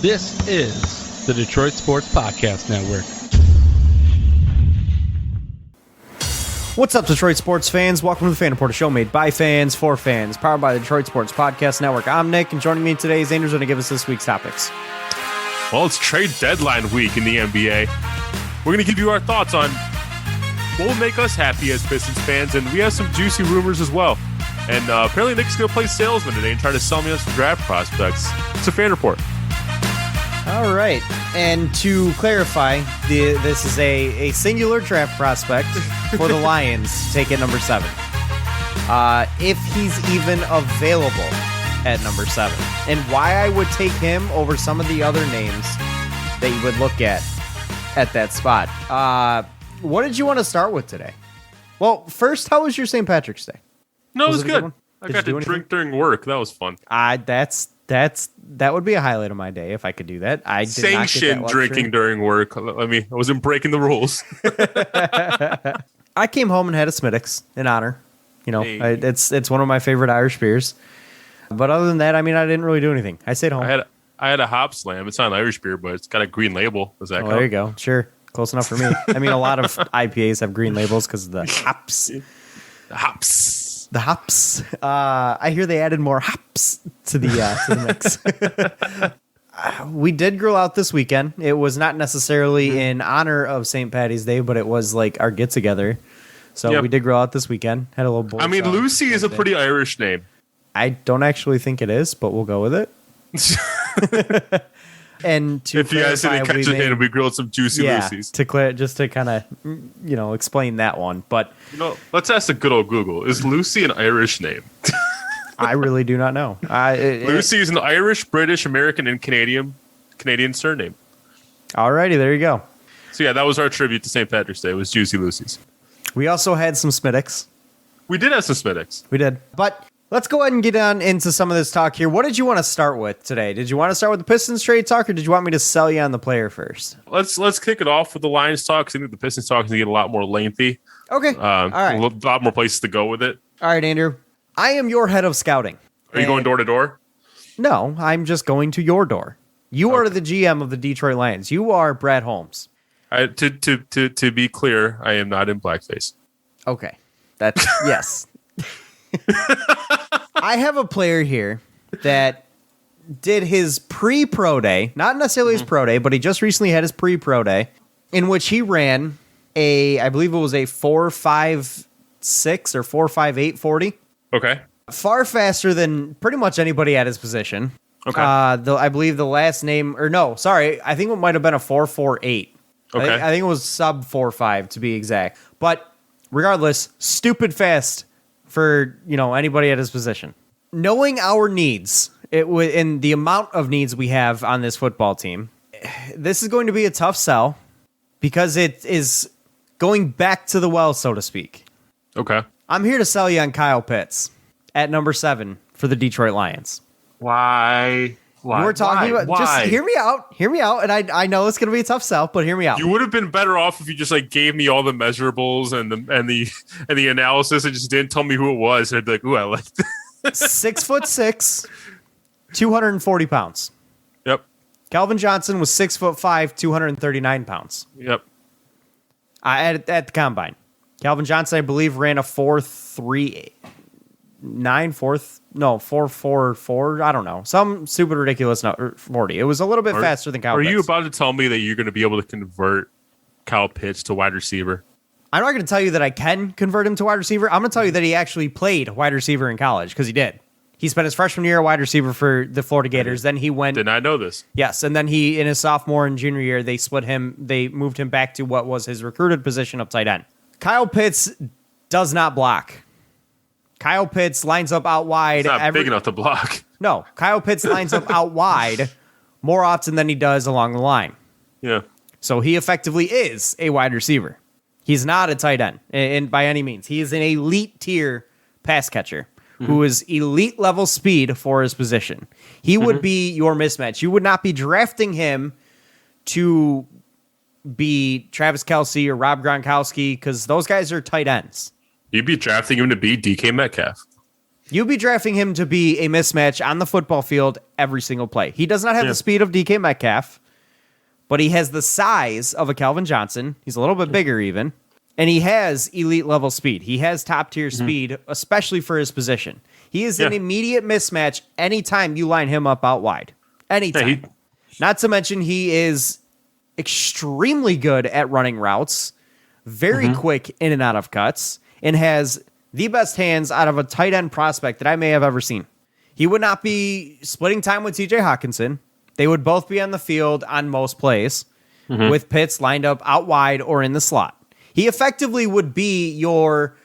This is the Detroit Sports Podcast Network. What's up, Detroit sports fans? Welcome to the Fan Report, a show made by fans for fans, powered by the Detroit Sports Podcast Network. I'm Nick, and joining me today is Andrew's going to give us this week's topics. Well, it's trade deadline week in the NBA. We're going to give you our thoughts on what will make us happy as Pistons fans, and we have some juicy rumors as well. And apparently Nick's going to play salesman today and try to sell me on some draft prospects. It's a Fan Report. All right, and to clarify, this is a singular draft prospect for the Lions, take at number 7. If he's even available at number 7. And why I would take him over some of the other names that you would look at that spot. What did you want to start with today? Well, first, how was your St. Patrick's Day? No, it was good. I got to drink during work. That was fun. That would be a highlight of my day if I could do that. I did sanctioned drinking during work. I mean, I wasn't breaking the rules. I came home and had a Smittix in honor. You know, Hey. it's one of my favorite Irish beers. But other than that, I mean, I didn't really do anything. I stayed home. I had a hop slam. It's not an Irish beer, but it's got a green label. Does that count? There you go. Sure. Close enough for me. I mean, a lot of IPAs have green labels because of the hops. The hops. The hops. I hear they added more hops to the mix. We did grill out this weekend. It was not necessarily in honor of St. Patty's Day, but it was like our get together. So we did grill out this weekend. Had a little boy. I mean, Lucy is a pretty Irish name. I don't actually think it is, but we'll go with it. And to if you guys didn't catch it, we grilled some juicy Lucy's. Just to kind of explain that one. But let's ask the good old Google: is Lucy an Irish name? I really do not know. Lucy is an Irish, British, American, and Canadian surname. Alrighty, there you go. So yeah, that was our tribute to St. Patrick's Day. It was Juicy Lucy's. We also had some Smittix. We did have some Smittix. We did. But let's go ahead and get on into some of this talk here. What did you want to start with today? Did you want to start with the Pistons trade talk, or did you want me to sell you on the player first? Let's kick it off with the Lions talk, because I think the Pistons talk is going to get a lot more lengthy. Okay. All right. A lot more places to go with it. All right, Andrew. I am your head of scouting. Are you going door to door? No, I'm just going to your door. You are the GM of the Detroit Lions. You are Brad Holmes. To be clear, I am not in blackface. Okay. That's yes. I have a player here that did his pre-pro day, not necessarily his pro day, but he just recently had his pre-pro day, in which he ran I believe it was a 4.56 or 4.58 40. Okay. Far faster than pretty much anybody at his position. Okay. I believe the last name, or no, sorry, I think it might have been a 4.48. Okay. I think it was sub 4.5 to be exact. But regardless, stupid fast for anybody at his position. Knowing our needs, and the amount of needs we have on this football team, this is going to be a tough sell because it is going back to the well, so to speak. Okay. I'm here to sell you on Kyle Pitts at number 7 for the Detroit Lions. Why? We're talking about. Just hear me out. Hear me out. And I know it's going to be a tough sell, but hear me out. You would have been better off if you just gave me all the measurables and the analysis and just didn't tell me who it was. And I'd be like, ooh, I like that. 6'6", 240 pounds. Yep. Calvin Johnson was 6'5", 239 pounds. Yep. At the combine. Calvin Johnson, I believe, ran a 4.39, 4.44. I don't know. Some super ridiculous 40. It was a little bit faster than Kyle Pitts. Are you about to tell me that you're going to be able to convert Kyle Pitts to wide receiver? I'm not going to tell you that I can convert him to wide receiver. I'm going to tell you that he actually played wide receiver in college, because he did. He spent his freshman year a wide receiver for the Florida Gators. Then he went. Did I know this? Yes, and then in his sophomore and junior year, they split him. They moved him back to what was his recruited position of tight end. Kyle Pitts does not block. Kyle Pitts lines up out wide. It's not big enough to block. No, Kyle Pitts lines up out wide more often than he does along the line. Yeah. So he effectively is a wide receiver. He's not a tight end, and by any means. He is an elite tier pass catcher who is elite level speed for his position. He would be your mismatch. You would not be drafting him to be Travis Kelce or Rob Gronkowski, because those guys are tight ends. You'd be drafting him to be DK Metcalf. You'd be drafting him to be a mismatch on the football field every single play. He does not have the speed of DK Metcalf, but he has the size of a Calvin Johnson. He's a little bit bigger even. And he has elite level speed. He has top tier speed, especially for his position. He is an immediate mismatch anytime you line him up out wide. Anytime. Not to mention he is extremely good at running routes, very quick in and out of cuts, and has the best hands out of a tight end prospect that I may have ever seen. He would not be splitting time with TJ Hawkinson. They would both be on the field on most plays with Pitts lined up out wide or in the slot. He effectively would be your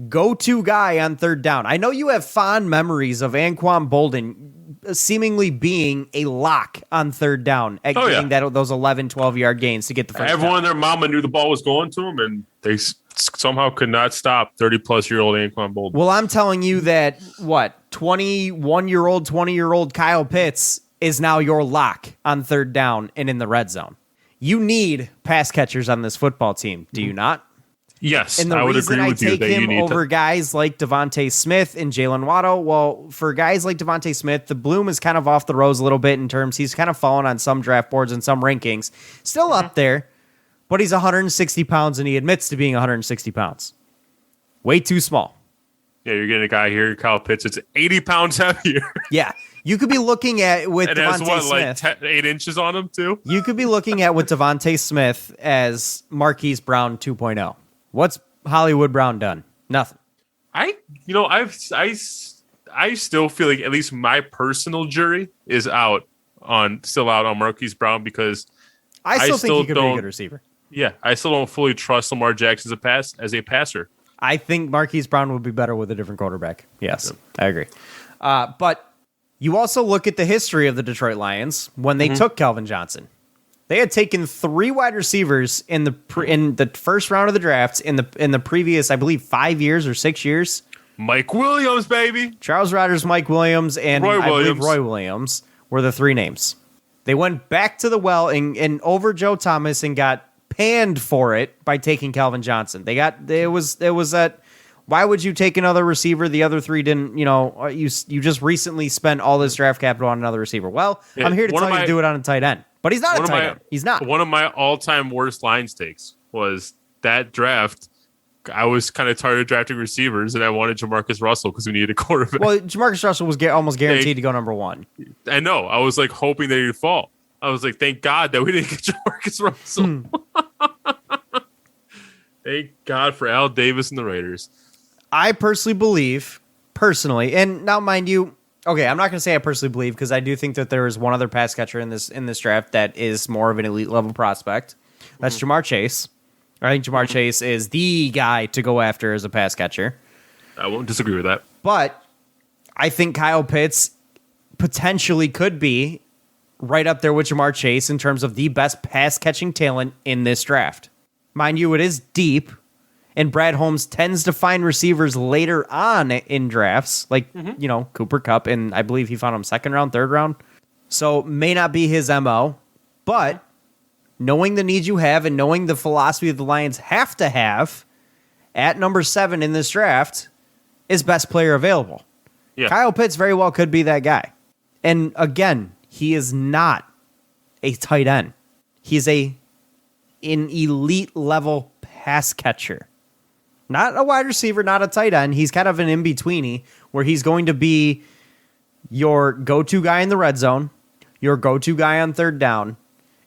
go-to guy on third down. I know you have fond memories of Anquan Bolden seemingly being a lock on third down at getting those 11, 12-yard gains to get the first Everyone and their mama knew the ball was going to him, and they somehow could not stop 30-plus-year-old Anquan Bolden. Well, I'm telling you that, 21-year-old, 20-year-old Kyle Pitts is now your lock on third down and in the red zone. You need pass catchers on this football team, do you not? Yes, and the I would reason agree with I you take that you him need over guys like Devontae Smith and Jalen Waddle, well, for guys like Devontae Smith, the bloom is kind of off the rose a little bit in terms he's kind of fallen on some draft boards and some rankings. Still up there, but he's 160 pounds, and he admits to being 160 pounds. Way too small. Yeah, you're getting a guy here, Kyle Pitts. It's 80 pounds heavier. Yeah. You could be looking at with and Devontae has, Smith. 8 inches on him, too? You could be looking at with Devontae Smith as Marquise Brown 2.0. What's Hollywood Brown done? Nothing. I still feel like at least my personal jury is still out on Marquise Brown because I still think he could be a good receiver. Yeah, I still don't fully trust Lamar Jackson as a passer. I think Marquise Brown would be better with a different quarterback. Yes, I agree. But you also look at the history of the Detroit Lions when they took Calvin Johnson. They had taken 3 wide receivers in the first round of the draft in the previous, I believe, 5 years or 6 years. Mike Williams, baby. Charles Rodgers, Mike Williams, and I believe Roy Williams were the 3 names. They went back to the well and over Joe Thomas and got panned for it by taking Calvin Johnson. It was that. Why would you take another receiver? The other 3 didn't. You just recently spent all this draft capital on another receiver. Well, I'm here to tell you to do it on a tight end. But he's not a tight end. He's not. One of my all-time worst Lions takes was that draft. I was kind of tired of drafting receivers, and I wanted Jamarcus Russell because we needed a quarterback. Well, Jamarcus Russell was almost guaranteed to go number 1. I know. I was hoping that he'd fall. I was like, thank God that we didn't get Jamarcus Russell. Thank God for Al Davis and the Raiders. I personally believe, and now mind you, okay, I'm not going to say I personally believe because I do think that there is one other pass catcher in this draft that is more of an elite level prospect. That's Jamar Chase. I think Jamar Chase is the guy to go after as a pass catcher. I won't disagree with that. But I think Kyle Pitts potentially could be right up there with Jamar Chase in terms of the best pass catching talent in this draft. Mind you, it is deep. And Brad Holmes tends to find receivers later on in drafts, like, Cooper Kupp, and I believe he found him 2nd round, 3rd round. So may not be his MO, but knowing the needs you have and knowing the philosophy of the Lions have to have at number 7 in this draft is best player available. Yeah. Kyle Pitts very well could be that guy. And again, he is not a tight end. He's an elite level pass catcher. Not a wide receiver, not a tight end. He's kind of an in-betweeny where he's going to be your go-to guy in the red zone, your go-to guy on third down.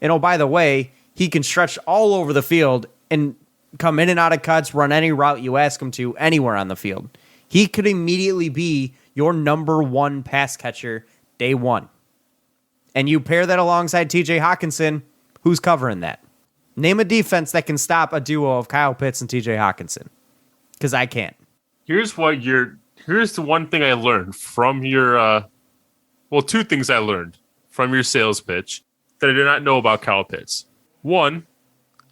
And oh, by the way, he can stretch all over the field and come in and out of cuts, run any route you ask him to anywhere on the field. He could immediately be your number 1 pass catcher day 1. And you pair that alongside TJ Hawkinson, who's covering that? Name a defense that can stop a duo of Kyle Pitts and TJ Hawkinson. Because I can't. Here's the one thing I learned from your 2 things I learned from your sales pitch that I did not know about Kyle Pitts. 1,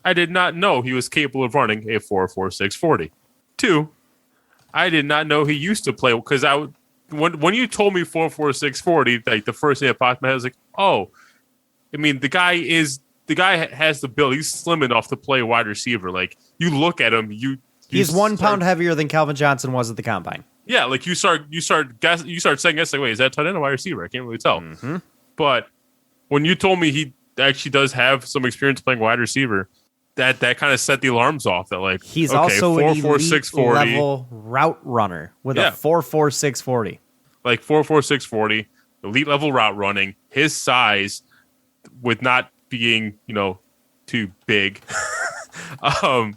I did not know he was capable of running a 4.46 40. 2, I did not know he used to play because when you told me 4.46 40, like the first thing that popped in my head was like, oh, I mean the guy has the build. He's slim enough to play wide receiver. Like you look at him, He's 1 pound heavier than Calvin Johnson was at the combine. Yeah, like you start saying yes, like, wait, is that tight end or wide receiver? I can't really tell. Mm-hmm. But when you told me he actually does have some experience playing wide receiver, that kind of set the alarms off. That like He's okay, also an 4.46 elite 40, level route runner with Yeah. a 4.46 40. like 4.46 40, elite level route running. His size, with not being too big, and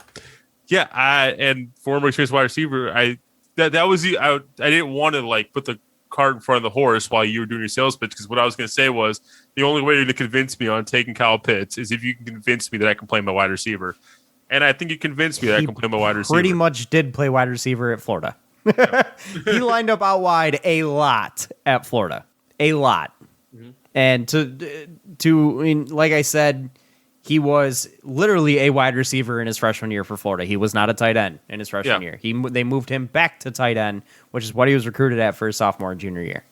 former experienced wide receiver, I didn't want to like put the cart in front of the horse while you were doing your sales pitch, because what I was going to say was the only way to convince me on taking Kyle Pitts is if you can convince me that I can play my wide receiver, and I think you convinced me that I can play my wide receiver. Pretty much did play wide receiver at Florida. He lined up out wide a lot at Florida, a lot, and to I mean, like I said, he was literally a wide receiver in his freshman year for Florida. He was not a tight end in his freshman year. They moved him back to tight end, which is what he was recruited at for his sophomore and junior year.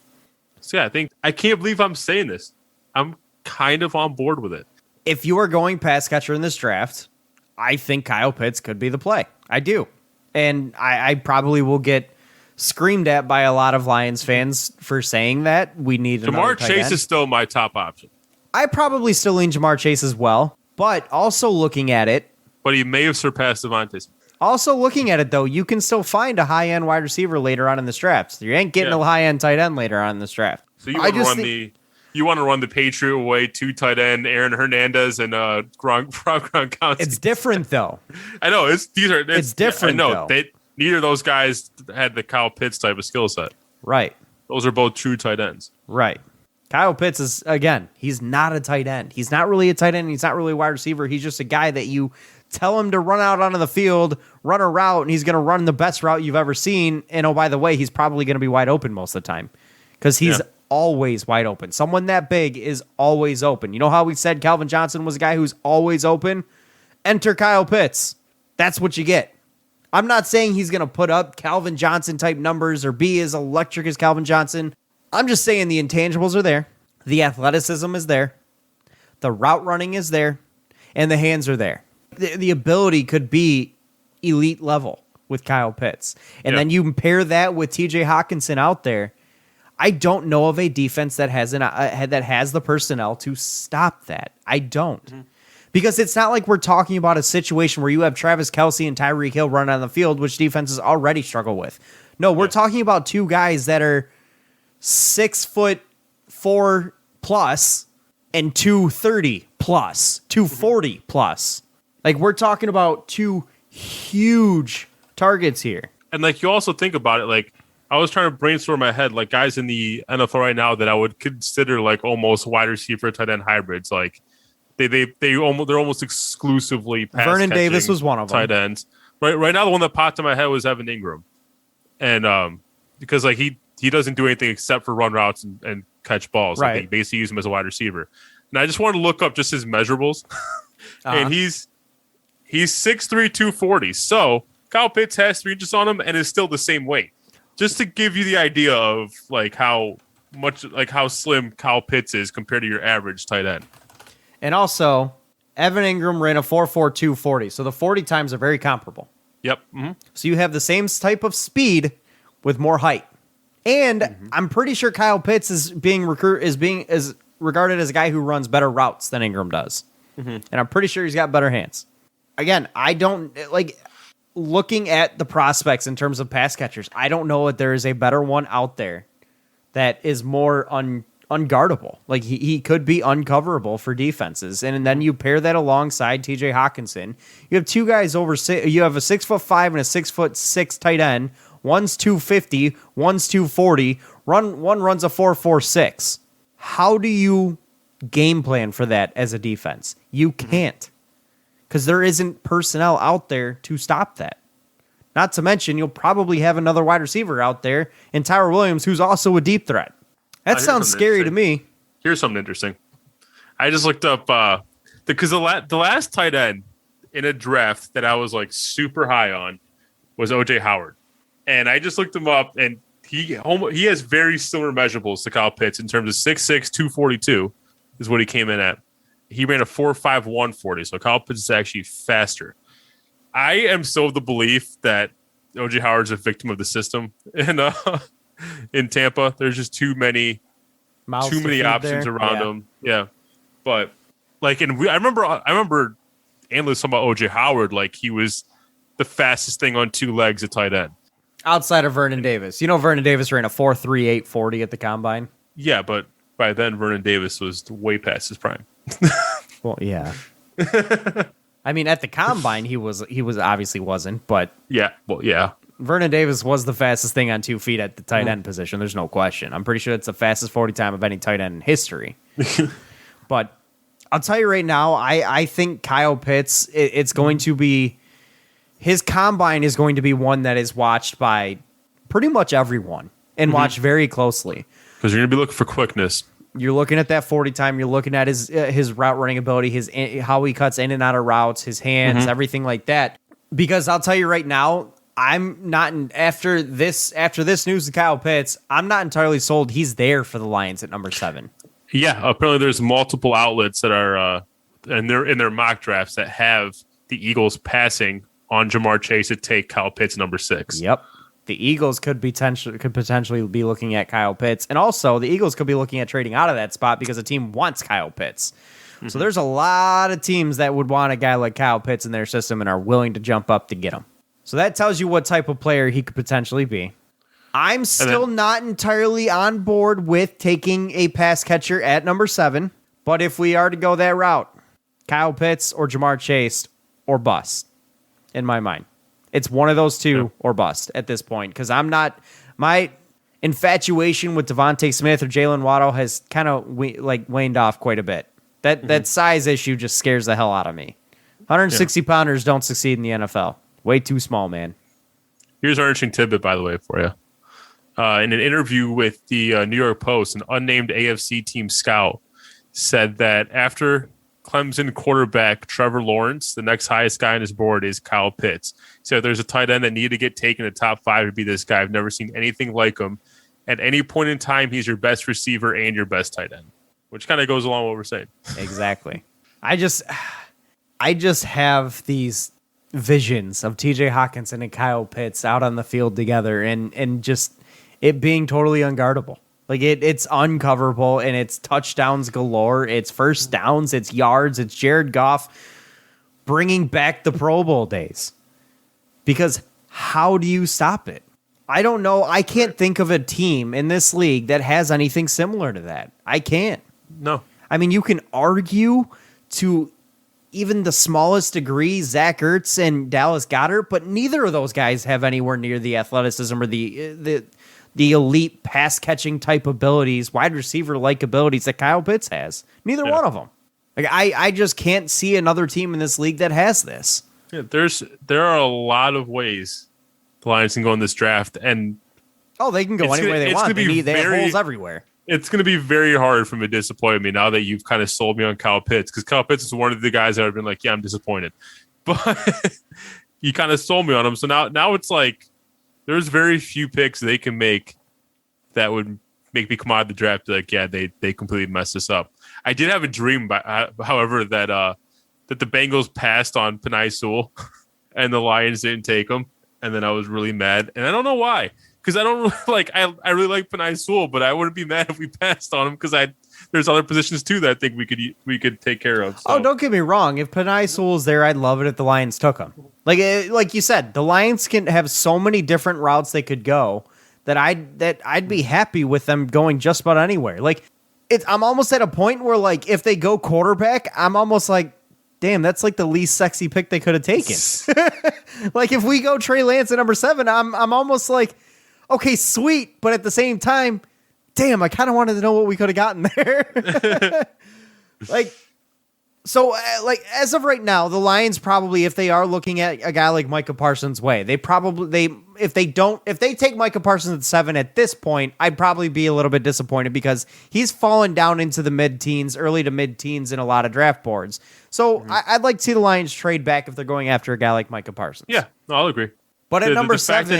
So yeah, I can't believe I'm saying this. I'm kind of on board with it. If you are going pass catcher in this draft, I think Kyle Pitts could be the play. I do. And I probably will get screamed at by a lot of Lions fans for saying that. We need another Jamar tight Chase end. is still my top option. I probably still lean Jamar Chase as well. But also looking at it, But he may have surpassed Devontae Smith. though, you can still find a high-end wide receiver later on in this draft. You ain't getting a high-end tight end later on in this draft. So you want to run the Patriot way, 2 tight end, Aaron Hernandez and Gronkowski. It's different, though. I know it's different, I though. know neither of those guys had the Kyle Pitts type of skill set. Right. Those are both true tight ends. Right. Kyle Pitts is, again, he's not a tight end. He's not really a tight end. He's not really a wide receiver. He's just a guy that you tell him to run out onto the field, run a route, and he's going to run the best route you've ever seen. And oh, by the way, he's probably going to be wide open most of the time because he's always wide open. Someone that big is always open. You know how we said Calvin Johnson was a guy who's always open? Enter Kyle Pitts. That's what you get. I'm not saying he's going to put up Calvin Johnson type numbers or be as electric as Calvin Johnson. I'm just saying the intangibles are there. The athleticism is there. The route running is there. And the hands are there. The ability could be elite level with Kyle Pitts. And then you pair that with TJ Hawkinson out there. I don't know of a defense that has the personnel to stop that. I don't. Mm-hmm. Because it's not like we're talking about a situation where you have Travis Kelce and Tyreek Hill running on the field, which defenses already struggle with. No, we're talking about 2 guys that are 6'4" plus and 230 plus, 240 plus. Like, we're talking about 2 huge targets here. And like, you also think about it, like, I was trying to brainstorm in my head, like guys in the NFL right now that I would consider like almost wide receiver tight end hybrids. Like they're almost exclusively pass Vernon Davis was one of them. Tight ends. Right now, the one that popped in my head was Evan Ingram, and because like he doesn't do anything except for run routes and catch balls. Right. Like, they basically use him as a wide receiver. And I just wanted to look up just his measurables, and he's 6'3", 240. So Kyle Pitts has 3 inches on him and is still the same weight. Just to give you the idea of like how slim Kyle Pitts is compared to your average tight end. And also, Evan Ingram ran a 4.4 240, so the 40 times are very comparable. Yep. Mm-hmm. So you have the same type of speed with more height. And I'm pretty sure Kyle Pitts is regarded as a guy who runs better routes than Ingram does. Mm-hmm. And I'm pretty sure he's got better hands. Again, I don't like looking at the prospects in terms of pass catchers. I don't know if there is a better one out there that is more unguardable. Like he could be uncoverable for defenses. And then you pair that alongside TJ Hawkinson. You have 2 guys you have a 6'5" and a 6'6" tight end. One's 250, one's 240. One runs a 4.46. How do you game plan for that as a defense? You can't. Because there isn't personnel out there to stop that. Not to mention, you'll probably have another wide receiver out there in Tyler Williams, who's also a deep threat. That sounds scary to me. Here's something interesting. I just looked up because the last tight end in a draft that I was like super high on was OJ Howard, and I just looked him up, and he has very similar measurables to Kyle Pitts in terms of 6'6", 242 is what he came in at. He ran a 4.5 140, so Kyle Pitts is actually faster. I am so of the belief that OJ Howard's a victim of the system in Tampa. There's just too many options around him. Yeah, but like, I remember analysts talking about OJ Howard like he was the fastest thing on two legs at tight end. Outside of Vernon Davis. Vernon Davis ran a 4.38 40 at the combine. Yeah, but by then Vernon Davis was way past his prime. Well, yeah. I mean, at the combine he was obviously wasn't, but yeah. Vernon Davis was the fastest thing on 2 feet at the tight end position. There's no question. I'm pretty sure it's the fastest 40 time of any tight end in history. But I'll tell you right now, I think Kyle Pitts, it's going to be, his combine is going to be one that is watched by pretty much everyone and watched very closely. Because you're going to be looking for quickness. You're looking at that 40 time. You're looking at his route running ability, how he cuts in and out of routes, his hands, everything like that. Because I'll tell you right now, I'm not after this news of Kyle Pitts, I'm not entirely sold he's there for the Lions at number 7. Yeah, apparently there's multiple outlets that are and they're in their mock drafts that have the Eagles passing on Jamar Chase to take Kyle Pitts number 6. Yep. The Eagles could potentially be looking at Kyle Pitts, and also the Eagles could be looking at trading out of that spot because the team wants Kyle Pitts. So there's a lot of teams that would want a guy like Kyle Pitts in their system and are willing to jump up to get him. So that tells you what type of player he could potentially be. I'm still not entirely on board with taking a pass catcher at number 7, but if we are to go that route, Kyle Pitts or Jamar Chase or bust, in my mind. It's one of those two or bust at this point, because my infatuation with Devontae Smith or Jalen Waddle has kind of waned off quite a bit. That size issue just scares the hell out of me. 160-pounders don't succeed in the NFL. Way too small, man. Here's our interesting tidbit, by the way, for you. In an interview with the New York Post, an unnamed AFC team scout said that after Clemson quarterback Trevor Lawrence, the next highest guy on his board is Kyle Pitts. So there's a tight end that needed to get taken in the top 5 to be this guy. I've never seen anything like him. At any point in time, he's your best receiver and your best tight end, which kind of goes along with what we're saying. Exactly. I just have these visions of TJ Hawkinson and Kyle Pitts out on the field together and just it being totally unguardable. Like it's uncoverable, and it's touchdowns galore. It's first downs, it's yards, it's Jared Goff bringing back the Pro Bowl days. Because how do you stop it? I don't know. I can't think of a team in this league that has anything similar to that. I can't. No. I mean, you can argue to even the smallest degree Zach Ertz and Dallas Goedert, but neither of those guys have anywhere near the athleticism or the elite pass catching type abilities, wide receiver like abilities that Kyle Pitts has. Neither one of them. Like I just can't see another team in this league that has this. Yeah, there are a lot of ways the Lions can go in this draft, and they can go any way they want. They have holes everywhere. It's going to be very hard for me to disappoint me now that you've kind of sold me on Kyle Pitts, because Kyle Pitts is one of the guys that have been like, yeah, I'm disappointed. But you kind of sold me on him. So now it's like there's very few picks they can make that would make me come out of the draft like, yeah, they completely messed this up. I did have a dream, however, that the Bengals passed on Penei Sewell and the Lions didn't take him. And then I was really mad. And I don't know why. Because I don't really I really like Penei Sewell, but I wouldn't be mad if we passed on him because there's other positions too that I think we could take care of. So. Oh, don't get me wrong. If Penei Sewell's there, I'd love it if the Lions took him. Like you said, the Lions can have so many different routes they could go that I'd be happy with them going just about anywhere. Like I'm almost at a point where like if they go quarterback, I'm almost like, damn, that's like the least sexy pick they could have taken. Like if we go Trey Lance at number 7, I'm almost like, okay, sweet, but at the same time, damn, I kind of wanted to know what we could have gotten there. So as of right now, the Lions probably, if they are looking at a guy like Micah Parsons' way, if they take Micah Parsons at 7 at this point, I'd probably be a little bit disappointed because he's fallen down into the mid-teens, early to mid-teens in a lot of draft boards. So I'd like to see the Lions trade back if they're going after a guy like Micah Parsons. Yeah, no, I'll agree. But at number 7,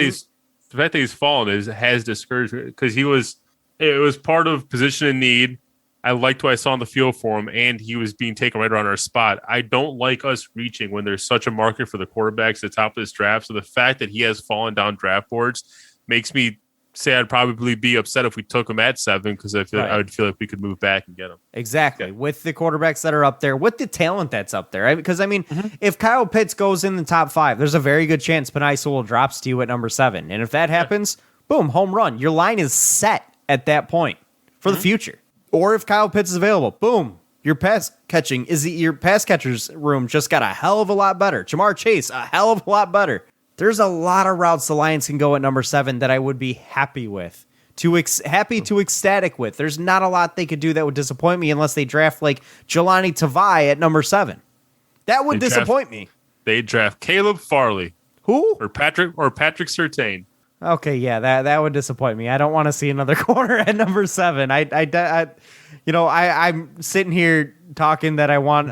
the fact that he's fallen has discouraged me because it was part of position in need. I liked what I saw on the field for him, and he was being taken right around our spot. I don't like us reaching when there's such a market for the quarterbacks at the top of this draft. So the fact that he has fallen down draft boards makes me say I'd probably be upset if we took him at 7 because I would feel like we could move back and get him. Exactly. With the quarterbacks that are up there, with the talent that's up there. Because, if Kyle Pitts goes in the top 5, there's a very good chance Penei Sewell drops to you at number 7. And if that happens, boom, home run. Your line is set at that point for the future. Or if Kyle Pitts is available, boom, your pass catcher's room just got a hell of a lot better. Jamar Chase, a hell of a lot better. There's a lot of routes the Lions can go at number 7 that I would be happy with, ecstatic with. There's not a lot they could do that would disappoint me unless they draft like Jelani Tavai at number 7. That would disappoint me. They draft Caleb Farley. Who? Or Patrick Surtain. Okay, yeah, that would disappoint me. I don't want to see another corner at number 7. I'm sitting here talking that I want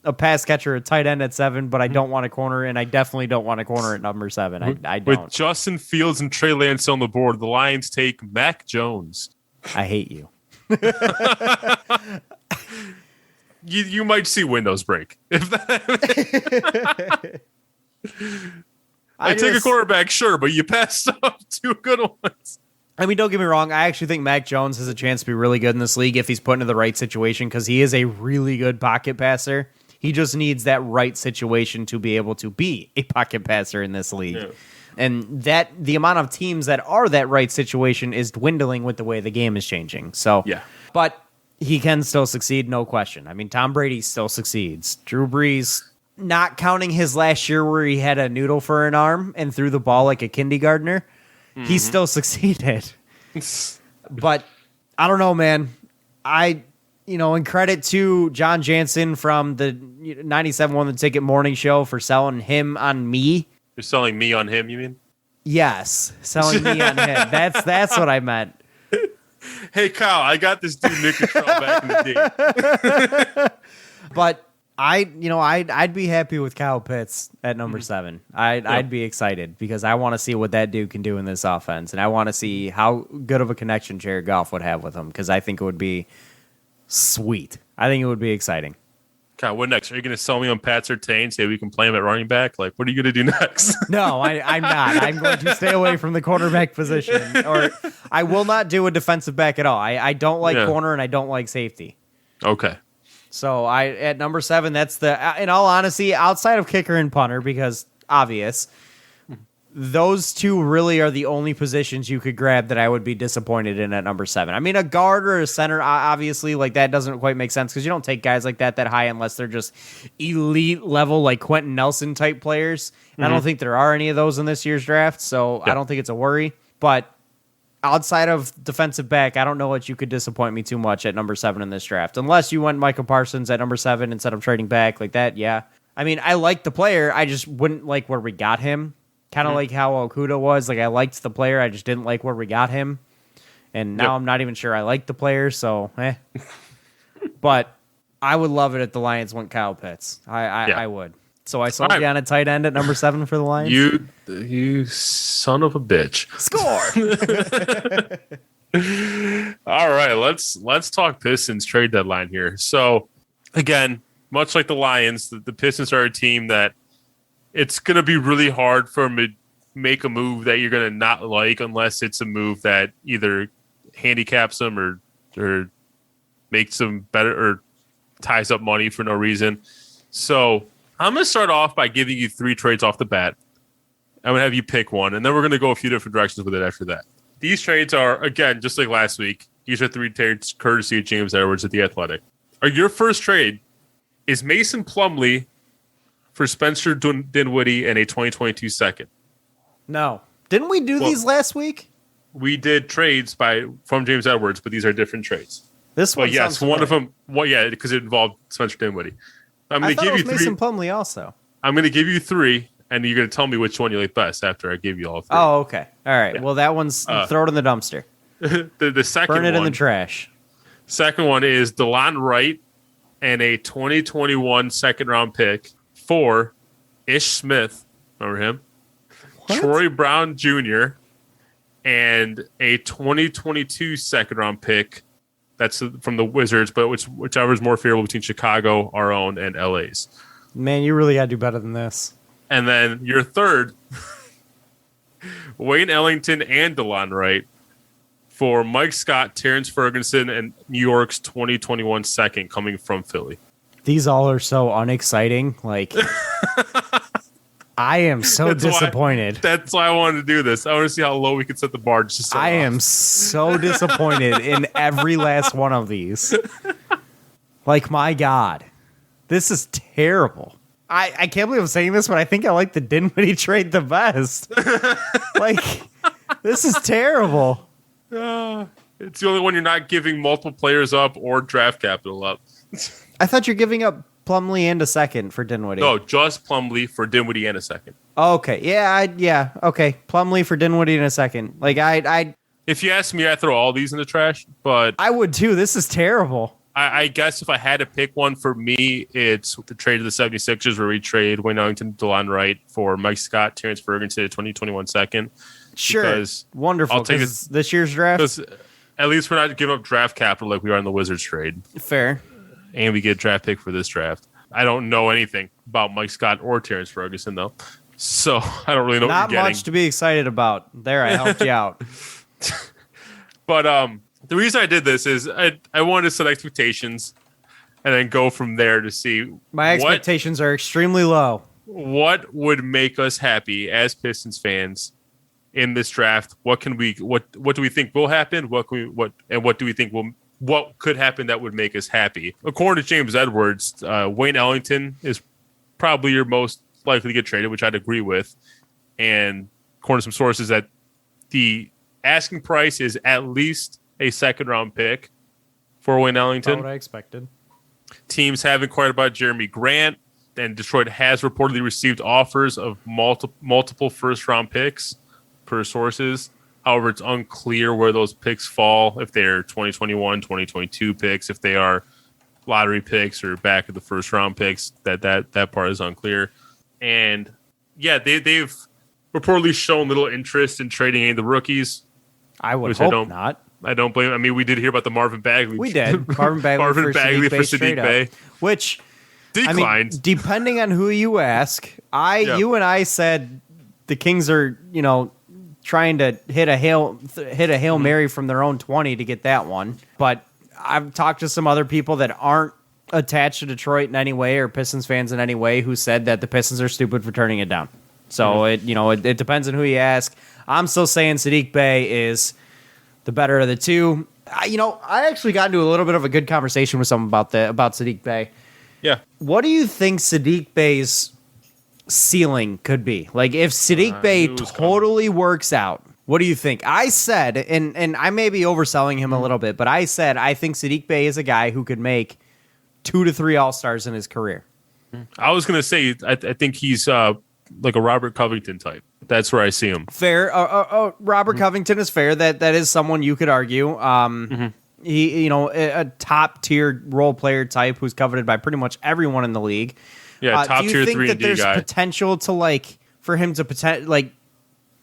a pass catcher, a tight end at 7, but I don't want a corner, and I definitely don't want a corner at number 7. I don't. With Justin Fields and Trey Lance on the board, the Lions take Mac Jones. I hate you. You might see windows break. I take a quarterback, sure, but you passed up 2 good ones. Don't get me wrong. I actually think Mac Jones has a chance to be really good in this league if he's put into the right situation because he is a really good pocket passer. He just needs that right situation to be able to be a pocket passer in this league. Yeah. And the amount of teams that are that right situation is dwindling with the way the game is changing. So, yeah. But he can still succeed, no question. Tom Brady still succeeds. Drew Brees, not counting his last year where he had a noodle for an arm and threw the ball like a kindergartner, he still succeeded. But I don't know, man. And credit to John Jansen from the 97 Won the Ticket morning show for selling him on me. You're selling me on him, you mean? Yes, selling me on him. That's what I meant. Hey, Kyle, I got this dude Nick Control back in the day. But I'd be happy with Kyle Pitts at number 7. I'd be excited because I want to see what that dude can do in this offense, and I want to see how good of a connection Jared Goff would have with him because I think it would be sweet. I think it would be exciting. Kyle, what next? Are you going to sell me on Pat Surtain, say we can play him at running back? Like, what are you going to do next? No, I'm not. I'm going to stay away from the cornerback position, or I will not do a defensive back at all. I don't like corner and I don't like safety. Okay. So at number 7, that's in all honesty, outside of kicker and punter, because obvious, those 2 really are the only positions you could grab that I would be disappointed in at number 7. A guard or a center, obviously, like that doesn't quite make sense because you don't take guys like that high unless they're just elite level, like Quentin Nelson type players. And I don't think there are any of those in this year's draft, so I don't think it's a worry. But outside of defensive back, I don't know what you could disappoint me too much at number 7 in this draft. Unless you went Michael Parsons at number 7 instead of trading back like that, yeah. I like the player. I just wouldn't like where we got him. Kind of like how Okuda was. Like, I liked the player. I just didn't like where we got him. And now I'm not even sure I like the player, so But I would love it if the Lions went Kyle Pitts. I would. So I sold you on a tight end at number 7 for the Lions. You son of a bitch. Score! All right, let's talk Pistons trade deadline here. So, again, much like the Lions, the Pistons are a team that it's going to be really hard for them to make a move that you're going to not like unless it's a move that either handicaps them or makes them better or ties up money for no reason. So I'm going to start off by giving you 3 trades off the bat. I'm going to have you pick one, and then we're going to go a few different directions with it after that. These trades are, again, just like last week, these are 3 trades courtesy of James Edwards at The Athletic. Your first trade is Mason Plumlee for Spencer Dinwiddie and a 2022 second. No. Didn't we do these last week? We did trades from James Edwards, but these are different trades. This one, yes, one of them. Well, yeah, because it involved Spencer Dinwiddie. I'm going to give you 3. Mason Plumlee also. I'm going to give you 3, and you're going to tell me which one you like best after I give you all 3. Oh, okay. All right. Yeah. Well, that one's throw it in the dumpster. the second burn it one, in the trash. Second one is DeLon Wright and a 2021 second round pick for Ish Smith. Remember him? What? Troy Brown Jr. and a 2022 second round pick That's from the Wizards, but whichever is more favorable between Chicago, our own, and LA's. Man, you really got to do better than this. And then your third, Wayne Ellington and DeLon Wright for Mike Scott, Terrence Ferguson, and New York's 2021 second coming from Philly. These all are so unexciting. Like, I am so disappointed. That's why I wanted to do this. I want to see how low we can set the bar. I am so disappointed in every last one of these. Like, my God. This is terrible. I can't believe I'm saying this, but I think I like the Dinwiddie trade the best. Like, this is terrible. It's the only one you're not giving multiple players up or draft capital up. I thought you're giving up Plumlee and a second for Dinwiddie. No, just Plumlee for Dinwiddie and a second. Okay. Yeah. Okay. Plumlee for Dinwiddie in a second. Like, if you ask me, I throw all these in the trash, but I would too. This is terrible. I guess if I had to pick one for me, it's the trade of the 76ers where we trade Wayne Ellington, DeLon Wright for Mike Scott, Terrence Ferguson, 2021 second. Sure. Wonderful. I'll take this year's draft. Because at least we're not giving up draft capital like we are in the Wizards trade. Fair. And we get a draft pick for this draft. I don't know anything about Mike Scott or Terrence Ferguson, though. So I don't really know Not what you're getting. Not much to be excited about. There, I helped you out. But the reason I did this is I wanted to set expectations and then go from there to see my expectations are extremely low. What would make us happy as Pistons fans in this draft? What do we think will happen? What do we think what could happen that would make us happy? According to James Edwards, Wayne Ellington is probably your most likely to get traded, which I'd agree with. And according to some sources, that the asking price is at least a second-round pick for Wayne Ellington. Not what I expected. Teams have inquired about Jeremy Grant, and Detroit has reportedly received offers of multiple first-round picks per sources. However, it's unclear where those picks fall, if they're 2021, 2022 picks, if they are lottery picks or back of the first-round picks. That part is unclear. And, yeah, they've reportedly shown little interest in trading any of the rookies. I would hope not. I don't blame. I mean, we did hear about the Marvin Bagley. We did. Marvin Bagley for Sadiq Bey, which declined. I mean, depending on who you ask, you and I said the Kings are, trying to hit a Hail Mary from their own 20 to get that one. But I've talked to some other people that aren't attached to Detroit in any way or Pistons fans in any way who said that the Pistons are stupid for turning it down. So it depends on who you ask. I'm still saying Sadiq Bey is the better of the two. I actually got into a little bit of a good conversation with someone about Sadiq Bey. Yeah. What do you think Sadiq Bey's ceiling could be? Like, if Sadiq Bey totally works out, what do you think? I said, and I may be overselling him a little bit, but I said I think Sadiq Bey is a guy who could make 2 to 3 All-Stars in his career. I was going to say, I think he's like a Robert Covington type. That's where I see him. Fair. Robert Covington is fair. That is someone you could argue. He, a top tier role player type who's coveted by pretty much everyone in the league. Yeah, top tier 3 and D guy. Do you think that there's potential to for him to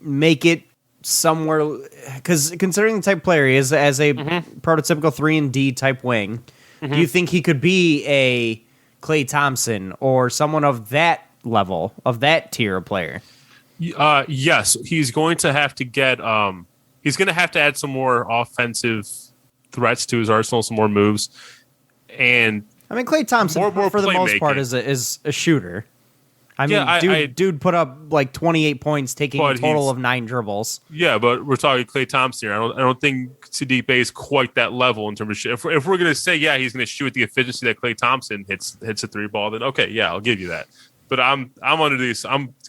make it somewhere? Because considering the type of player he is as a prototypical 3 and D type wing, do you think he could be a Klay Thompson or someone of that level, of that tier of player? Yes, he's going to have to get. He's going to have to add some more offensive threats to his arsenal, some more moves, and I mean, Klay Thompson for the most part is a shooter. I mean, dude put up 28 points, taking a total of 9 dribbles. Yeah, but we're talking Klay Thompson here. I don't think Sadiq Bey is quite that level in terms of shit. If we're going to say he's going to shoot with the efficiency that Klay Thompson hits a 3 ball, then okay, yeah, I'll give you that. But I'm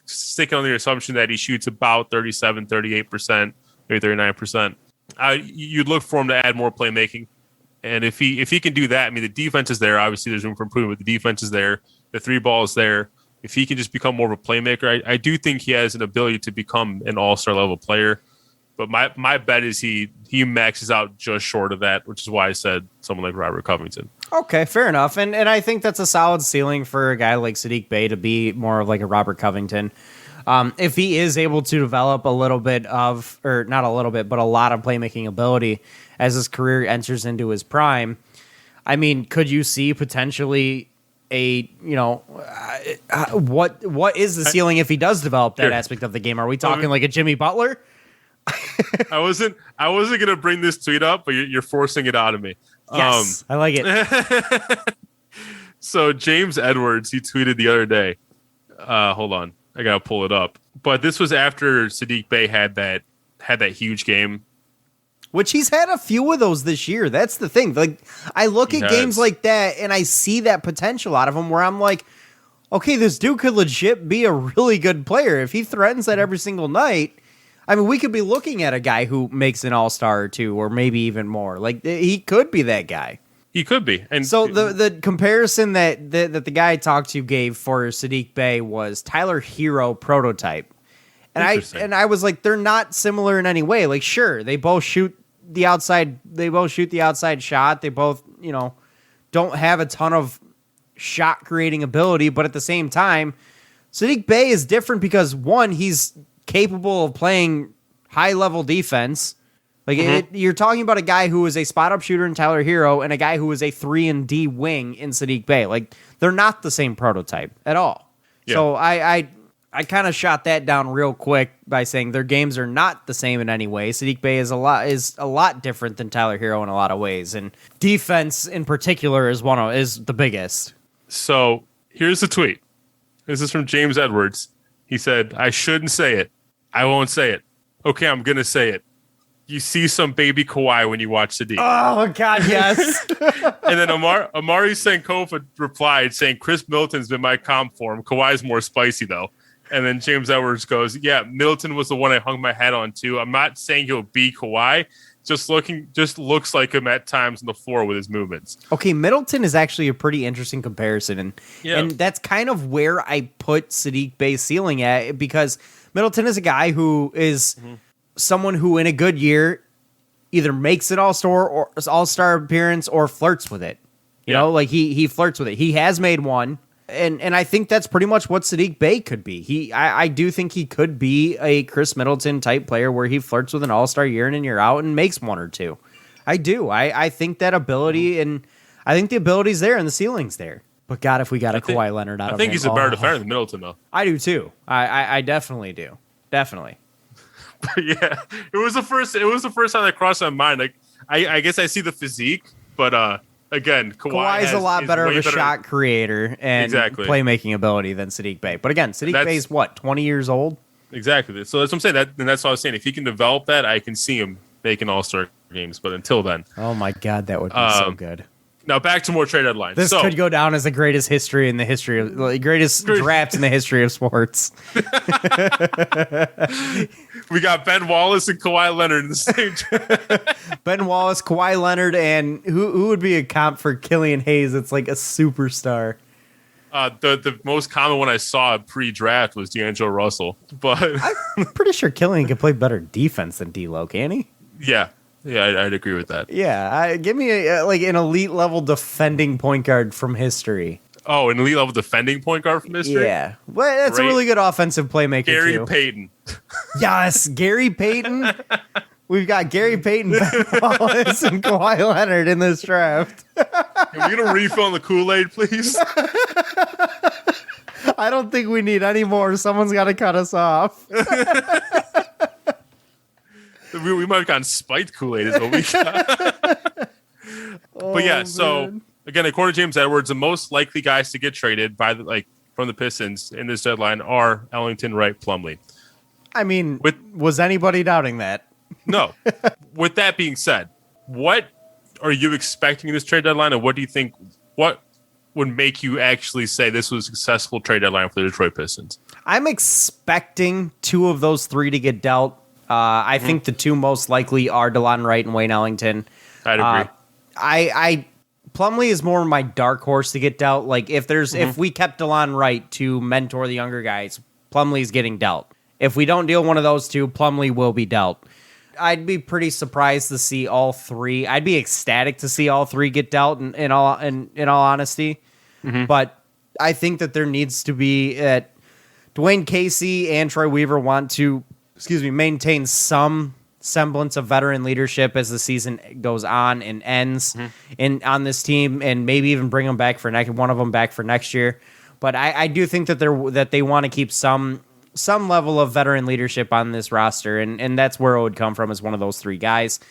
sticking on the assumption that he shoots about 37, 38%, maybe 39%. You'd look for him to add more playmaking. And if he can do that, I mean, the defense is there. Obviously, there's room for improvement. The defense is there. The 3 ball is there. If he can just become more of a playmaker, I do think he has an ability to become an all-star level player. But my bet is he maxes out just short of that, which is why I said someone like Robert Covington. Okay, fair enough. And I think that's a solid ceiling for a guy like Sadiq Bey to be more of like a Robert Covington. If he is able to develop a little bit of, or not a little bit, but a lot of playmaking ability as his career enters into his prime, I mean, could you see potentially what is the ceiling if he does develop that aspect of the game? Are we talking like a Jimmy Butler? I wasn't gonna bring this tweet up, but you're forcing it out of me. Yes, I like it. So James Edwards, he tweeted the other day. Hold on, I gotta pull it up. But this was after Saddiq Bey had that huge game, which he's had a few of those this year. That's the thing. Like, I look at games like that and I see that potential out of him where I'm like, okay, this dude could legit be a really good player if he threatens that every single night. I mean, we could be looking at a guy who makes an all-star or two, or maybe even more. Like, he could be that guy. He could be. And so the comparison that the guy I talked to gave for Saddiq Bey was Tyler Hero prototype. And I was like, they're not similar in any way. Like, sure, they both shoot the outside shot. They both, don't have a ton of shot creating ability, but at the same time, Saddiq Bey is different because one, he's capable of playing high level defense. Like you're talking about a guy who is a spot up shooter in Tyler Hero and a guy who is a 3-and-D wing in Saddiq Bey. Like, they're not the same prototype at all. Yeah. So I kind of shot that down real quick by saying their games are not the same in any way. Saddiq Bey is a lot different than Tyler Hero in a lot of ways, and defense in particular is the biggest. So here's the tweet. This is from James Edwards. He said, "I shouldn't say it. I won't say it. Okay, I'm gonna say it. You see some baby Kawhi when you watch Saddiq." Oh God, yes. And then Amari Sankofa replied saying, "Chris Middleton's been my comp for him. Kawhi's more spicy though." And then James Edwards goes, "Yeah, Middleton was the one I hung my hat on too. I'm not saying he'll be Kawhi. Just looks like him at times on the floor with his movements." Okay, Middleton is actually a pretty interesting comparison, and that's kind of where I put Saddiq Bey's ceiling at, because Middleton is a guy who is someone who in a good year either makes an all-star appearance or flirts with it. You know, like he flirts with it. He has made one. And I think that's pretty much what Saddiq Bey could be. I do think he could be a Chris Middleton type player where he flirts with an all-star year in and year out and makes one or two. I do. I think that ability, and I think the ability's there and the ceiling's there. But God, if we got Kawhi Leonard out of him. I think he's a better defender than Middleton, though. I do too. I definitely do. Definitely. Yeah, it was the first time that crossed my mind. Like, I guess I see the physique, but again, Kawhi is a lot better of a shot creator and playmaking ability than Saddiq Bey. But again, Saddiq Bey is what, 20 years old? Exactly. So that's what I'm saying. That's what I was saying. If he can develop that, I can see him making all-star games. But until then, oh my God, that would be so good. Now back to more trade deadlines. This could go down as the greatest draft in the history of sports. We got Ben Wallace and Kawhi Leonard in the same draft. Ben Wallace, Kawhi Leonard, and who would be a comp for Killian Hayes? It's like a superstar. The most common one I saw pre-draft was D'Angelo Russell, but I'm pretty sure Killian can play better defense than D'Lo, can he? Yeah, I'd agree with that. Yeah, give me an elite level defending point guard from history. Oh, an elite level defending point guard from history? Yeah. Well, that's a really good offensive playmaker, Gary too. Payton. Yes, Gary Payton. We've got Gary Payton, Ben Wallace, and Kawhi Leonard in this draft. Can we get a refill on the Kool-Aid, please? I don't think we need any more. Someone's got to cut us off. We might have gotten spiked Kool-Aid is what we got. But yeah, so again, according to James Edwards, the most likely guys to get traded from the Pistons in this deadline are Ellington, Wright, Plumlee. I mean, was anybody doubting that? No. With that being said, what are you expecting in this trade deadline, and what do you think? What would make you actually say this was a successful trade deadline for the Detroit Pistons? I'm expecting two of those three to get dealt. I think the two most likely are DeLon Wright and Wayne Ellington. I'd agree. Plumlee is more my dark horse to get dealt. Like if we kept DeLon Wright to mentor the younger guys, Plumlee's getting dealt. If we don't deal one of those two, Plumlee will be dealt. I'd be pretty surprised to see all three. I'd be ecstatic to see all three get dealt in all honesty. But I think that there needs to be Dwayne Casey and Troy Weaver want to, maintain some semblance of veteran leadership as the season goes on and ends on this team, and maybe even bring them back for one of them back for next year. But I do think that they want to keep some level of veteran leadership on this roster, and that's where it would come from, as one of those three guys.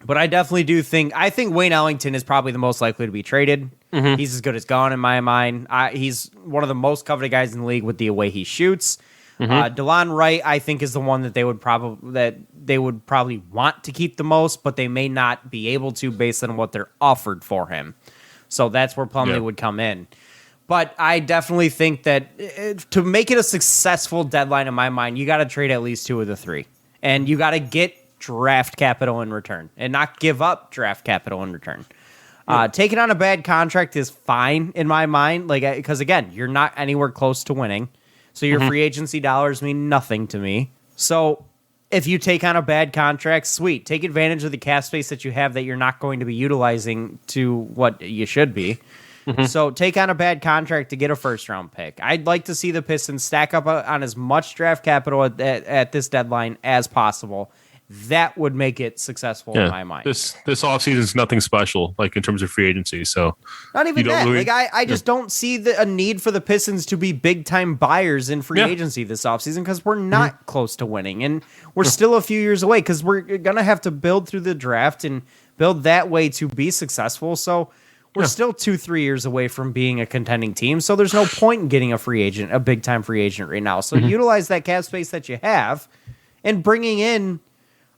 But I definitely do think Wayne Ellington is probably the most likely to be traded. He's as good as gone in my mind. He's one of the most coveted guys in the league with the way he shoots. DeLon Wright, I think, is the one that they would probably want to keep the most, but they may not be able to based on what they're offered for him. So that's where Plumlee would come in. But I definitely think that to make it a successful deadline in my mind, you got to trade at least two of the three. And you got to get draft capital in return and not give up draft capital in return. Taking on a bad contract is fine in my mind, because, again, you're not anywhere close to winning. So your free agency dollars mean nothing to me. So if you take on a bad contract, sweet. Take advantage of the cap space that you have that you're not going to be utilizing to what you should be. So take on a bad contract to get a first-round pick. I'd like to see the Pistons stack up on as much draft capital at this deadline as possible. That would make it successful in my mind. This offseason is nothing special, in terms of free agency. So not even that. Really, I just don't see a need for the Pistons to be big-time buyers in free agency this offseason, because we're not close to winning, and we're still a few years away, because we're going to have to build through the draft and build that way to be successful. So we're still 2-3 years away from being a contending team, so there's no point in getting a big-time free agent right now. So utilize that cap space that you have and bringing in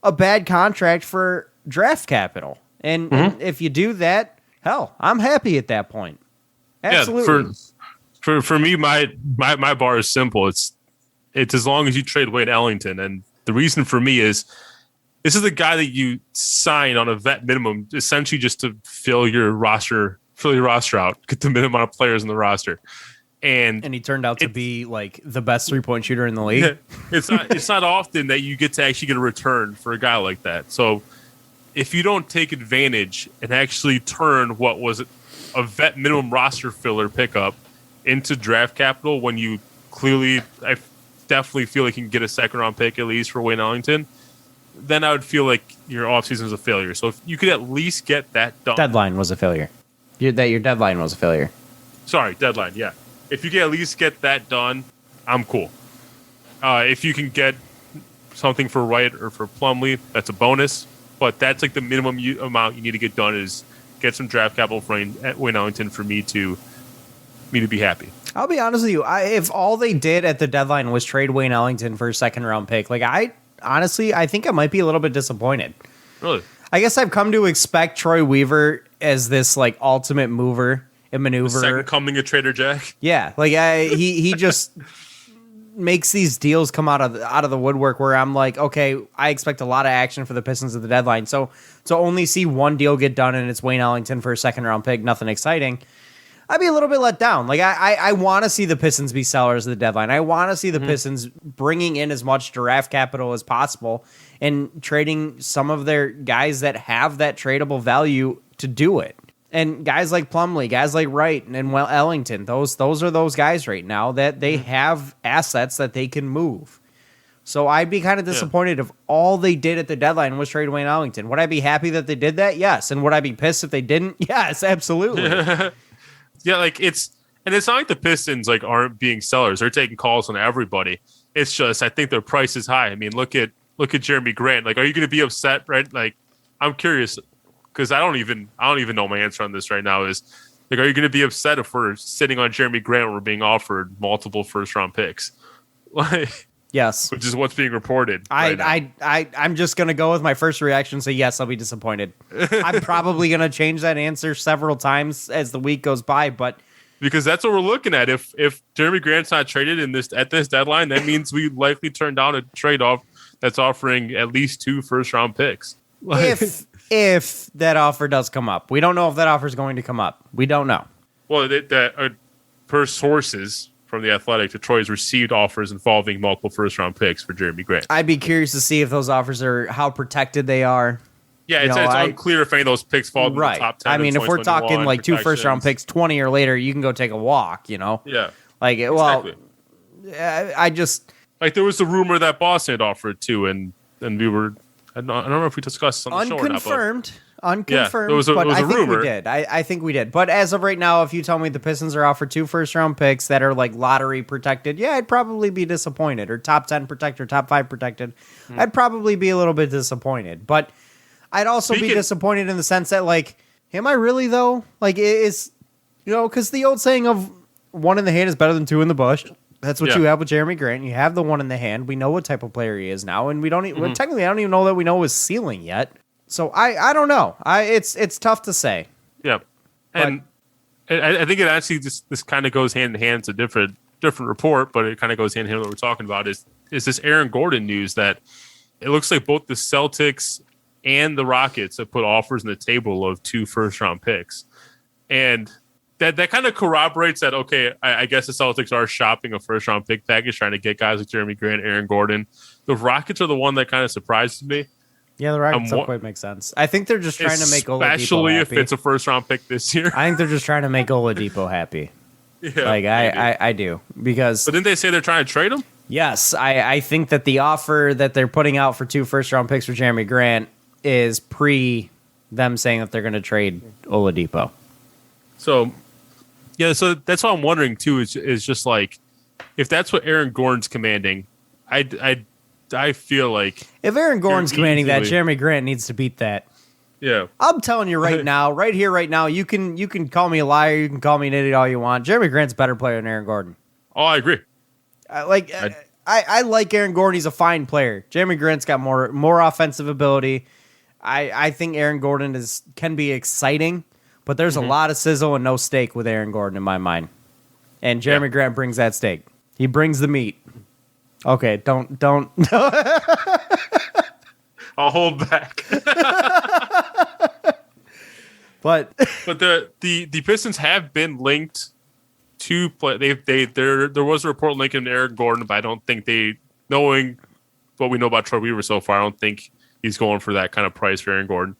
a bad contract for draft capital. And if you do that, hell, I'm happy at that point. Absolutely. Yeah, for me, my bar is simple. It's as long as you trade Wayne Ellington. And the reason for me is this is the guy that you sign on a vet minimum, essentially just to fill your roster out, get the minimum amount of players in the roster. And he turned out to be the best 3-point shooter in the league. Yeah, it's not often that you get to actually get a return for a guy like that. So if you don't take advantage and actually turn what was a vet minimum roster filler pickup into draft capital, when you clearly, I definitely feel like you can get a second-round pick at least for Wayne Ellington, then I would feel like your offseason is a failure. So if you could at least get that done. Deadline was a failure. Your deadline was a failure. Sorry, deadline, yeah. If you can at least get that done, I'm cool. If you can get something for Wright or for Plumlee, that's a bonus. But that's the minimum amount you need to get done is get some draft capital for Wayne Ellington for me to be happy. I'll be honest with you. If all they did at the deadline was trade Wayne Ellington for a second-round pick, I think I might be a little bit disappointed. Really? I guess I've come to expect Troy Weaver as this ultimate mover and maneuver. The second coming of Trader Jack. Yeah, he just makes these deals come out of the woodwork where I'm okay, I expect a lot of action for the Pistons at the deadline. So to only see one deal get done and it's Wayne Ellington for a second-round pick, nothing exciting, I'd be a little bit let down. I want to see the Pistons be sellers at the deadline. I want to see the Pistons bringing in as much draft capital as possible and trading some of their guys that have that tradable value to do it. And guys like Plumlee, guys like Wright and Ellington, those are those guys right now that they have assets that they can move. So I'd be kind of disappointed if all they did at the deadline was trade Wayne Ellington. Would I be happy that they did that? Yes. And would I be pissed if they didn't? Yes, absolutely. Yeah, it's not like the Pistons aren't being sellers. They're taking calls on everybody. It's just I think their price is high. I mean, look at Jeremy Grant. Are you going to be upset? Right? I'm curious because I don't even know my answer on this right now. Is are you going to be upset if we're sitting on Jeremy Grant and we're being offered multiple first-round picks? Yes, which is what's being reported. I'm just going to go with my first reaction and say yes, I'll be disappointed. I'm probably going to change that answer several times as the week goes by, but because that's what we're looking at. If Jeremy Grant's not traded at this deadline, that means we likely turn down a trade-off that's offering at least 2 first-round picks. If that offer does come up. We don't know if that offer is going to come up. We don't know. Well, per sources from The Athletic, Detroit has received offers involving multiple first-round picks for Jeremy Grant. I'd be curious to see if those offers how protected they are. Yeah, it's unclear if any of those picks fall in the top 10. I mean, if we're talking 2 first-round picks 20 or later, you can go take a walk, Yeah. Exactly. I just like there was the rumor that Boston had offered too, and we were. I don't know if we discussed on the show or not. Unconfirmed. It was a I think rumor. we did. I think we did. But as of right now, if you tell me the Pistons are offered 2 first-round picks that are like lottery protected, yeah, I'd probably be disappointed. Or top 10 protected, or top 5 protected, I'd probably be a little bit disappointed. But I'd also be disappointed in the sense that, like, am I really though? Like, is because the old saying of 1 in the hand is better than 2 in the bush. That's what you have with Jeremy Grant. You have the 1 in the hand. We know what type of player he is now, and we don't technically. I don't even know that we know his ceiling yet. So I don't know. It's tough to say. Yeah, and I think it actually this kind of goes hand in hand. It's a different report, but it kind of goes hand in hand with what we're talking about. Is this Aaron Gordon news that it looks like both the Celtics and the Rockets have put offers on the table of 2 first-round picks, and that kind of corroborates that, okay, I guess the Celtics are shopping a first-round pick package, trying to get guys like Jeremy Grant, Aaron Gordon. The Rockets are the one that kind of surprises me. Yeah, the Rockets don't quite make sense. I think they're just trying to make Oladipo happy. Especially if it's a first-round pick this year. I think they're just trying to make Oladipo happy. Yeah, like, I do. Because, but didn't they say they're trying to trade him? Yes, I think that the offer that they're putting out for 2 first-round picks for Jeremy Grant is pre them saying that they're going to trade Oladipo. So... yeah, so that's what I'm wondering too. Is just like if that's what Aaron Gordon's commanding, I feel like if Aaron Gordon's commanding that, Jeremy Grant needs to beat that. Yeah, I'm telling you right now, right here, right now. You can call me a liar, you can call me an idiot all you want. Jeremy Grant's a better player than Aaron Gordon. Oh, I agree. I like Aaron Gordon. He's a fine player. Jeremy Grant's got more offensive ability. I think Aaron Gordon can be exciting. But there's a lot of sizzle and no steak with Aaron Gordon in my mind. And Jeremy Grant brings that steak. He brings the meat. Okay, don't. I'll hold back. But the Pistons have been linked to play. There was a report linking Aaron Gordon, but I don't think knowing what we know about Troy Weaver so far, I don't think he's going for that kind of price for Aaron Gordon.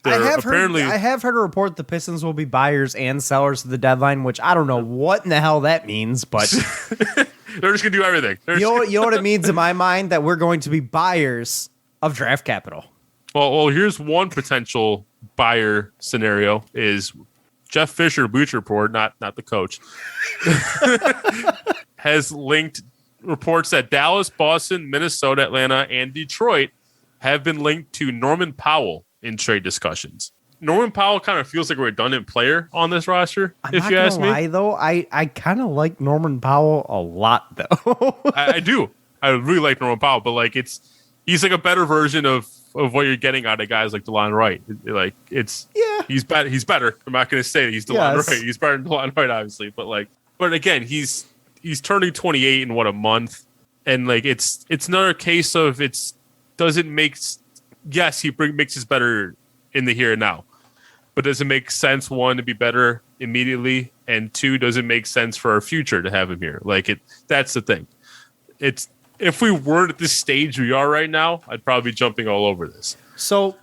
I have heard a report the Pistons will be buyers and sellers to the deadline, which I don't know what in the hell that means, but they're just gonna do everything. You know what it means in my mind? That we're going to be buyers of draft capital. Well, here's one potential buyer scenario: is Jeff Fisher, Booch Report, not the coach, has linked reports that Dallas, Boston, Minnesota, Atlanta, and Detroit have been linked to Norman Powell in trade discussions. Norman Powell kind of feels like a redundant player on this roster, if you ask me. Lie, though, I kind of like Norman Powell a lot, though. I do. I really like Norman Powell, but like he's like a better version of what you're getting out of guys like DeLon Wright. Like he's better. He's better. I'm not going to say that he's DeLon Wright. He's better than DeLon Wright, obviously, but again, he's turning 28 in a month, and like it's another case of doesn't make. Yes, he makes us better in the here and now, but does it make sense, 1, to be better immediately, and 2, does it make sense for our future to have him here? Like that's the thing. If we weren't at this stage we are right now, I'd probably be jumping all over this. So,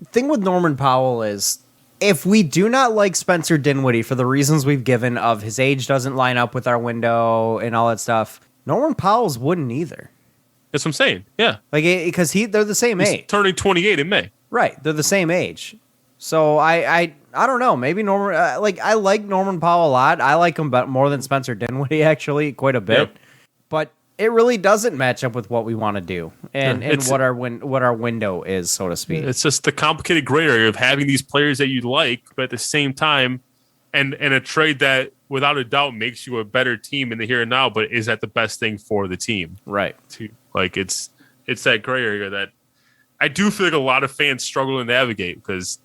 the thing with Norman Powell is, if we do not like Spencer Dinwiddie for the reasons we've given of his age doesn't line up with our window and all that stuff, Norman Powell's wouldn't either. That's what I'm saying. Yeah. Like, because they're the same age. He's turning 28 in May. Right. They're the same age. So I don't know. Maybe Norman, I like Norman Powell a lot. I like him more than Spencer Dinwiddie, actually, quite a bit. Yep. But it really doesn't match up with what we want to do and what our window is, so to speak. It's just the complicated gray area of having these players that you like, but at the same time, and a trade that without a doubt makes you a better team in the here and now, but is that the best thing for the team? Right. Like it's that gray area that I do feel like a lot of fans struggle to navigate because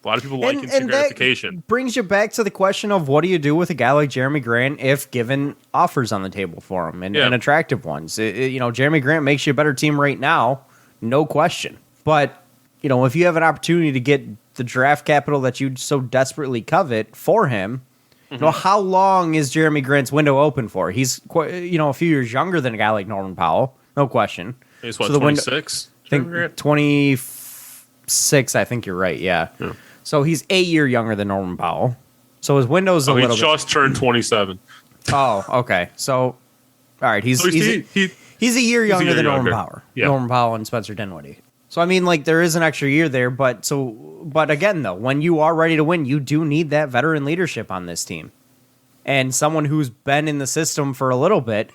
a lot of people like instant gratification. That brings you back to the question of what do you do with a guy like Jeremy Grant if given offers on the table for him and attractive ones? Jeremy Grant makes you a better team right now, no question. But, if you have an opportunity to get the draft capital that you so desperately covet for him, how long is Jeremy Grant's window open for? He's quite, a few years younger than a guy like Norman Powell, no question. He's 26? I think 26, I think you're right, yeah. So he's a year younger than Norman Powell. So his window's a little bit... He just turned 27. Oh, okay. So All right, he's a year younger than Norman Powell. Yeah. Norman Powell and Spencer Dinwiddie. So I mean, like, there is an extra year there, but again, though, when you are ready to win, you do need that veteran leadership on this team, and someone who's been in the system for a little bit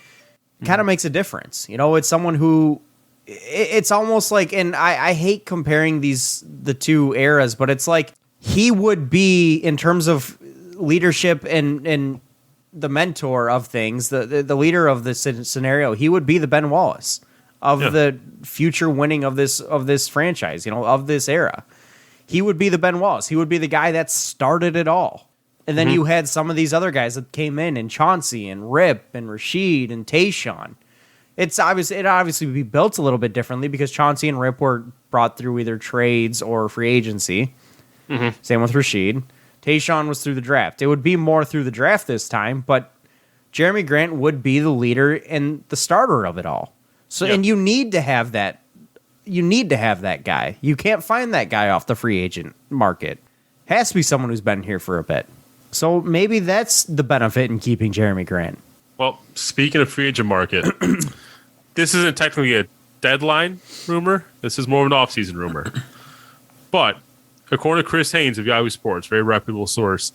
kind of makes a difference. You know, it's someone who it's almost like, and I hate comparing the two eras, but it's like he would be, in terms of leadership and the mentor of things, the leader of the scenario, he would be the Ben Wallace of the future winning of this franchise, you know, of this era. He would be the Ben Wallace. He would be the guy that started it all. And then you had some of these other guys that came in, and Chauncey and Rip and Rasheed and Tayshaun. It obviously would be built a little bit differently because Chauncey and Rip were brought through either trades or free agency. Same with Rasheed. Tayshaun was through the draft. It would be more through the draft this time, but Jeremy Grant would be the leader and the starter of it all. So, and you need to have that. You need to have that guy. You can't find that guy off the free agent market. Has to be someone who's been here for a bit. So maybe that's the benefit in keeping Jeremy Grant. Well, speaking of free agent market, this isn't technically a deadline rumor. This is more of an offseason rumor. But according to Chris Haynes of Yahoo Sports, very reputable source,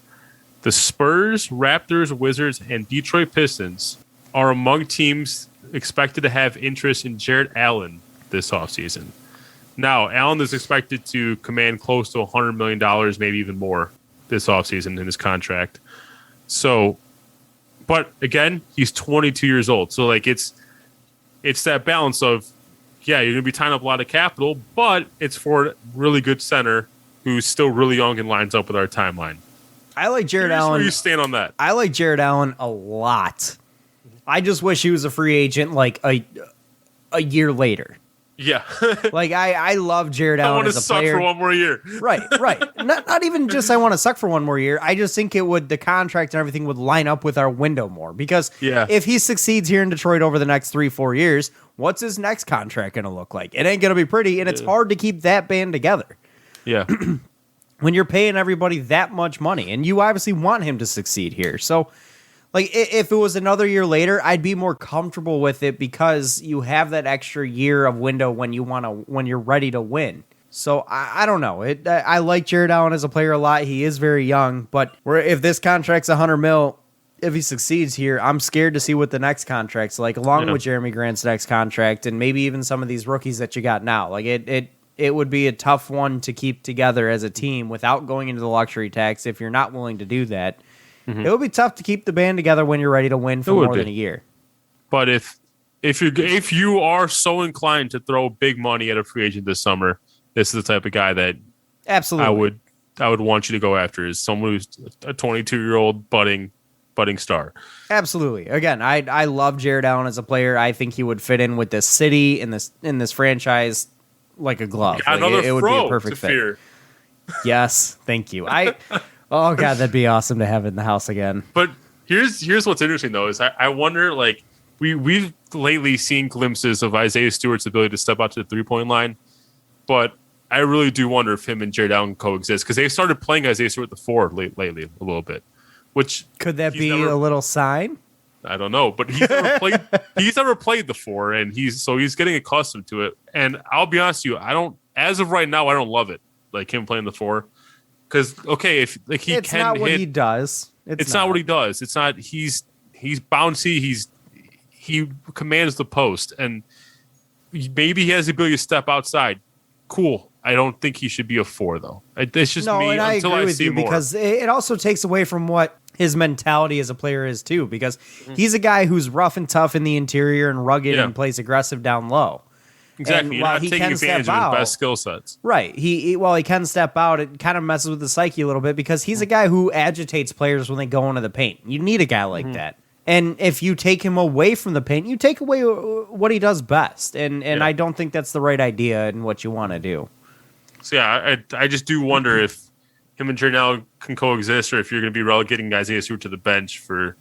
the Spurs, Raptors, Wizards, and Detroit Pistons are among teams expected to have interest in Jarrett Allen this offseason. Now, Allen is expected to command close to $100 million, maybe even more, this offseason in his contract. So, but again, he's 22 years old. So, like, it's that balance of, yeah, you're going to be tying up a lot of capital, but it's for a really good center who's still really young and lines up with our timeline. I like Jarrett Allen. Where you stand on that? I like Jarrett Allen a lot. I just wish he was a free agent like a year later. Yeah. Like, I love Jarrett Allen as a player. I want to suck for one more year. Right. Not even just I want to suck for one more year. I just think the contract and everything would line up with our window more. Because if he succeeds here in Detroit over the next 3-4 years, what's his next contract going to look like? It ain't going to be pretty, and it's hard to keep that band together. Yeah. When you're paying everybody that much money, and you obviously want him to succeed here. So, like, if it was another year later, I'd be more comfortable with it because you have that extra year of window when you're ready to win. So I don't know. I like Jarrett Allen as a player a lot. He is very young, but if this contract's $100 million, if he succeeds here, I'm scared to see what the next contract's like, along with Jeremy Grant's next contract, and maybe even some of these rookies that you got now. Like, it would be a tough one to keep together as a team without going into the luxury tax if you're not willing to do that. It would be tough to keep the band together when you're ready to win for more than a year. But if you are so inclined to throw big money at a free agent this summer, this is the type of guy that absolutely I would want you to go after, is someone who's a 22-year-old budding star. Absolutely. Again, I love Jarrett Allen as a player. I think he would fit in with this city in this franchise like a glove. Like, it would be a perfect fit. Fear. Yes, thank you. Oh, God, that'd be awesome to have it in the house again. But here's what's interesting, though, is I wonder, like, we've lately seen glimpses of Isaiah Stewart's ability to step out to the three-point line, but I really do wonder if him and Jarrett Allen coexist, because they started playing Isaiah Stewart the four lately a little bit. Which could that be a little sign? I don't know, but he's never played the four, and he's getting accustomed to it. And I'll be honest with you, as of right now, I don't love it, like him playing the four. Because if like he it's can not what hit, he does. It's not what he does. It's not. He's bouncy. He commands the post, and maybe he has the ability to step outside. Cool. I don't think he should be a four, though. It's just me. And I until agree I with see you more. because it also takes away from what his mentality as a player is too. Because he's a guy who's rough and tough in the interior and rugged and plays aggressive down low. Exactly. You're not taking advantage of his best skill sets. Right. He can step out, it kind of messes with the psyche a little bit because he's a guy who agitates players when they go into the paint. You need a guy like that. And if you take him away from the paint, you take away what he does best. And I don't think that's the right idea and what you want to do. So, yeah, I just do wonder if him and Jarrett Allen can coexist, or if you're going to be relegating Isaiah Stewart to the bench for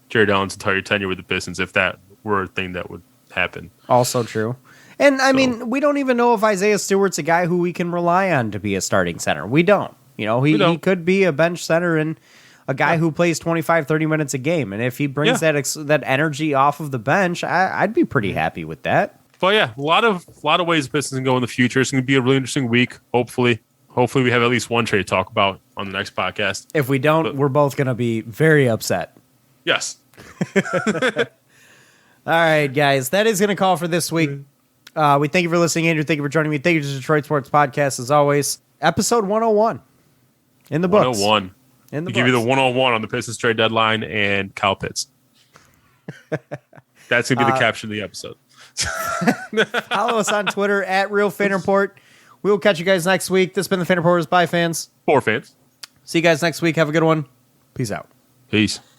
Jarrett Allen's entire tenure with the Pistons, if that were a thing that would happen. Also true. And, I mean, we don't even know if Isaiah Stewart's a guy who we can rely on to be a starting center. We don't. You know, he could be a bench center, and a guy who plays 25, 30 minutes a game. And if he brings that energy off of the bench, I'd be pretty happy with that. But yeah, a lot of ways the Pistons can go in the future. It's going to be a really interesting week. Hopefully we have at least one trade to talk about on the next podcast. If we don't, we're both going to be very upset. Yes. All right, guys, that is going to call for this week. We thank you for listening, Andrew. Thank you for joining me. Thank you to Detroit Sports Podcast, as always. Episode 101 in the books. 101. In the give you the 101 on the Pistons trade deadline and Kyle Pitts. That's going to be the caption of the episode. Follow us on Twitter at Real Fan Report. We will catch you guys next week. This has been the Fan Reporters by fans. For fans. See you guys next week. Have a good one. Peace out. Peace.